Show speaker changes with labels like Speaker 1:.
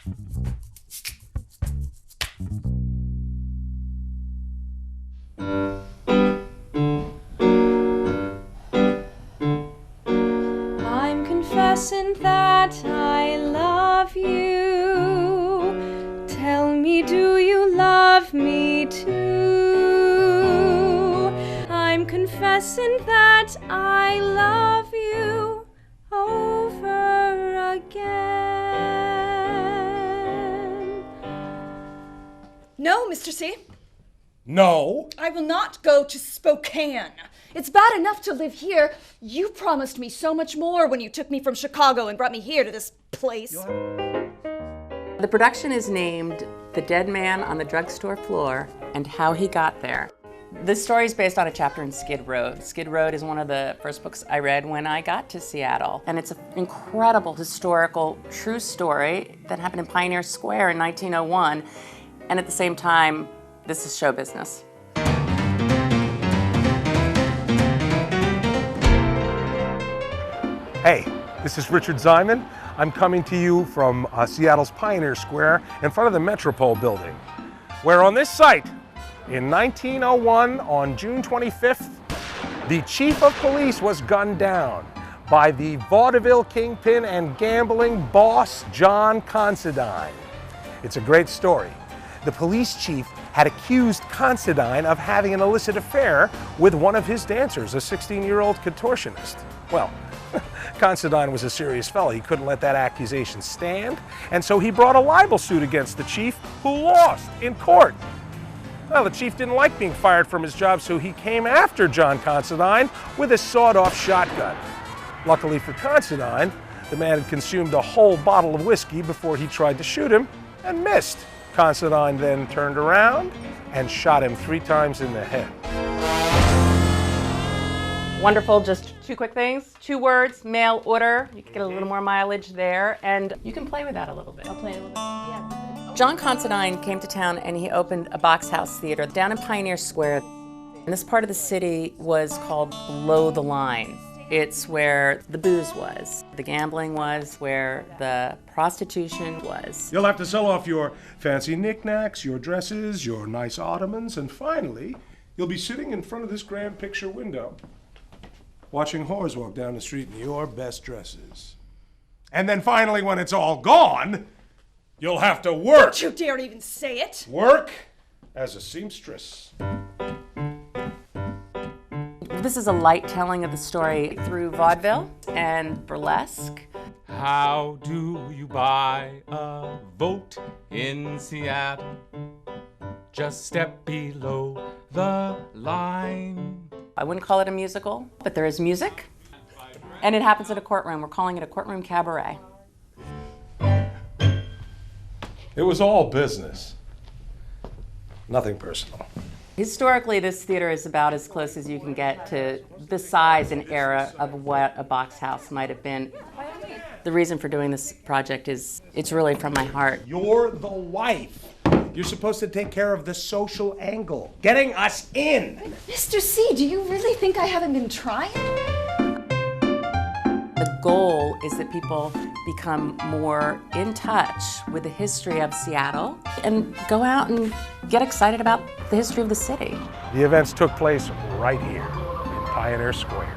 Speaker 1: I'm confessing that I love you. Tell me, do you love me too? I'm confessing that I love you over again.
Speaker 2: No, Mr. C.
Speaker 3: No.
Speaker 2: I will not go to Spokane. It's bad enough to live here. You promised me so much more when you took me from Chicago and brought me here to this place.
Speaker 4: The production is named The Dead Man on the Drugstore Floor and How He Got There. This story is based on a chapter in Skid Row. Skid Row is one of the first books I read when I got to Seattle. And it's an incredible historical, true story that happened in Pioneer Square in 1901. And at the same time, this is show business.
Speaker 3: Hey, this is Richard Ziman. I'm coming to you from Seattle's Pioneer Square in front of the Metropole building, where on this site, in 1901, on June 25th, the chief of police was gunned down by the vaudeville kingpin and gambling boss, John Considine. It's a great story. The police chief had accused Considine of having an illicit affair with one of his dancers, a 16-year-old contortionist. Well, Considine was a serious fellow. He couldn't let that accusation stand, and so he brought a libel suit against the chief, who lost in court. Well, the chief didn't like being fired from his job, so he came after John Considine with a sawed-off shotgun. Luckily for Considine, the man had consumed a whole bottle of whiskey before he tried to shoot him and missed. Considine then turned around and shot him 3 times in the head.
Speaker 4: Wonderful, just 2 quick things. 2 words, mail order. You can get a little more mileage there, and you can play with that a little bit.
Speaker 1: I'll play a little bit. Yeah.
Speaker 4: John Considine came to town and he opened a box house theater down in Pioneer Square. And this part of the city was called Below the Line. It's where the booze was, the gambling was, where the prostitution was.
Speaker 3: You'll have to sell off your fancy knickknacks, your dresses, your nice ottomans, and finally, you'll be sitting in front of this grand picture window, watching whores walk down the street in your best dresses. And then finally, when it's all gone, you'll have to work.
Speaker 2: Don't you dare even say it.
Speaker 3: Work as a seamstress.
Speaker 4: This is a light telling of the story through vaudeville and burlesque.
Speaker 5: How do you buy a vote in Seattle? Just step below the line.
Speaker 4: I wouldn't call it a musical, but there is music. And it happens in a courtroom. We're calling it a courtroom cabaret.
Speaker 3: It was all business. Nothing personal.
Speaker 4: Historically, this theater is about as close as you can get to the size and era of what a box house might have been. The reason for doing this project is it's really from my heart.
Speaker 3: You're the wife. You're supposed to take care of the social angle, getting us in.
Speaker 2: Mr. C, do you really think I haven't been trying?
Speaker 4: The goal is that people become more in touch with the history of Seattle and go out and get excited about the history of the city.
Speaker 3: The events took place right here in Pioneer Square.